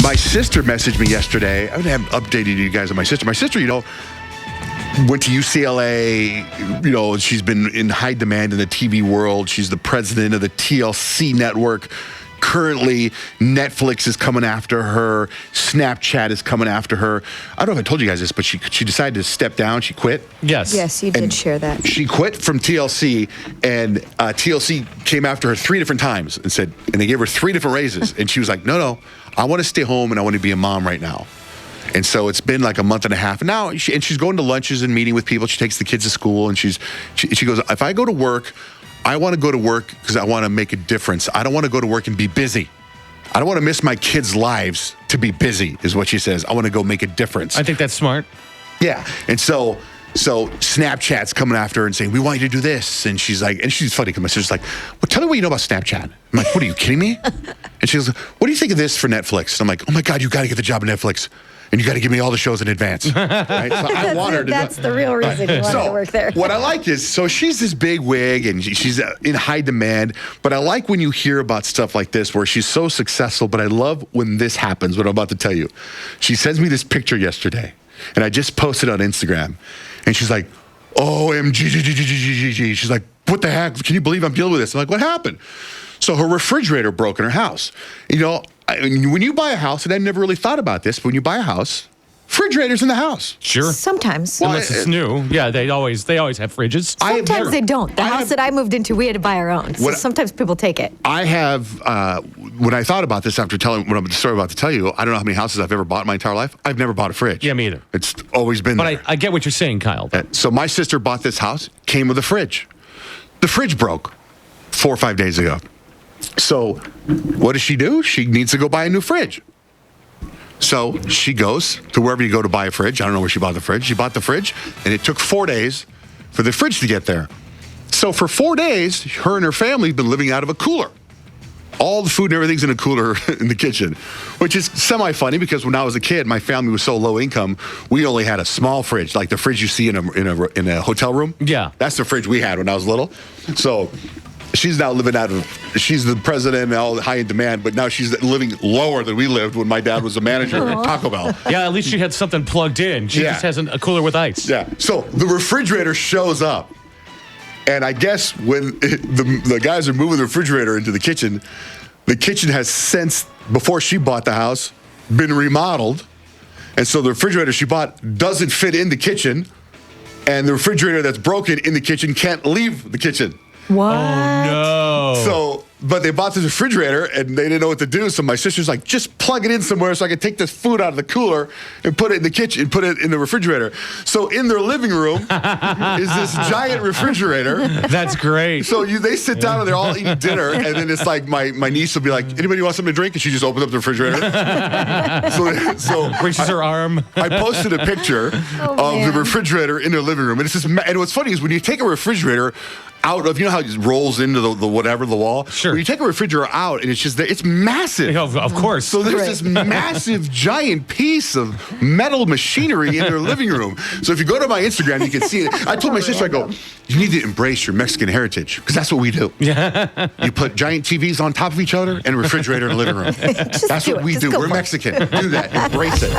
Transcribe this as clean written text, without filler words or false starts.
My sister messaged me yesterday. I haven't updated you guys on my sister. My sister, went to UCLA. She's been in high demand in the TV world. She's the president of the TLC network. Currently, Netflix is coming after her. Snapchat is coming after her. I don't know if I told you guys this, but she decided to step down. She quit. Yes. Yes, you did share that. She quit from TLC, and TLC came after her 3 different times and they gave her 3 different raises. And she was like, no, I want to stay home and I want to be a mom right now. And so it's been like a month and a half. And now she's going to lunches and meeting with people. She takes the kids to school, and she goes, if I go to work, I want to go to work because I want to make a difference. I don't want to go to work and be busy. I don't want to miss my kids' lives to be busy, is what she says. I want to go make a difference. I think that's smart. Yeah. And so Snapchat's coming after her and saying, we want you to do this. And she's like, and she's funny because my sister's like, well, tell me what you know about Snapchat. I'm like, what, are you kidding me? And she goes, what do you think of this for Netflix? And I'm like, oh my God, you got to get the job at Netflix. And you got to give me all the shows in advance. Right? So I want her to. That's the real reason you wanted to work there. What I like is, she's this big wig and she's in high demand. But I like when you hear about stuff like this where she's so successful. But I love when this happens, what I'm about to tell you. She sends me this picture yesterday, and I just posted on Instagram. And she's like, OMG. She's like, what the heck? Can you believe I'm dealing with this? I'm like, what happened? So her refrigerator broke in her house. When you buy a house, and I never really thought about this, but when you buy a house, refrigerators in the house. Sure. Sometimes. Unless it's new. Yeah, they always have fridges. Sometimes they don't. The house that I moved into, we had to buy our own. So sometimes people take it. I have, when I thought about this after telling what I'm the story I'm about to tell you, I don't know how many houses I've ever bought in my entire life. I've never bought a fridge. Yeah, me either. It's always been there. But I get what you're saying, Kyle. So my sister bought this house, came with a fridge. The fridge broke 4 or 5 days ago. So what does she do? She needs to go buy a new fridge. So she goes to wherever you go to buy a fridge. I don't know where she bought the fridge. She bought the fridge, and it took 4 days for the fridge to get there. So for 4 days, her and her family have been living out of a cooler. All the food and everything's in a cooler in the kitchen, which is semi-funny because when I was a kid, my family was so low income, we only had a small fridge, like the fridge you see in a hotel room. Yeah. That's the fridge we had when I was little. So she's now living she's the president and all high in demand, but now she's living lower than we lived when my dad was a manager at Taco Bell. Yeah, at least she had something plugged in. She just has a cooler with ice. Yeah. So the refrigerator shows up. And I guess when the guys are moving the refrigerator into the kitchen has since, before she bought the house, been remodeled. And so the refrigerator she bought doesn't fit in the kitchen. And the refrigerator that's broken in the kitchen can't leave the kitchen. What? Oh, no. But they bought this refrigerator, and they didn't know what to do. So my sister's like, just plug it in somewhere so I can take this food out of the cooler and put it in the kitchen, put it in the refrigerator. So in their living room is this giant refrigerator. That's great. So they sit down and they're all eating dinner, and then it's like my niece will be like, anybody want something to drink? And she just opens up the refrigerator. so reaches her arm. I posted a picture of the refrigerator in their living room. And it's just, and what's funny is when you take a refrigerator out of, how it rolls into the wall? Sure. When you take a refrigerator out and it's massive. Yeah, of course. So there's this massive, giant piece of metal machinery in their living room. So if you go to my Instagram, you can see it. I told my sister, I go, you need to embrace your Mexican heritage because that's what we do. Yeah. You put giant TVs on top of each other and a refrigerator in the living room. That's what we do. We're Mexican. Do that. Embrace it.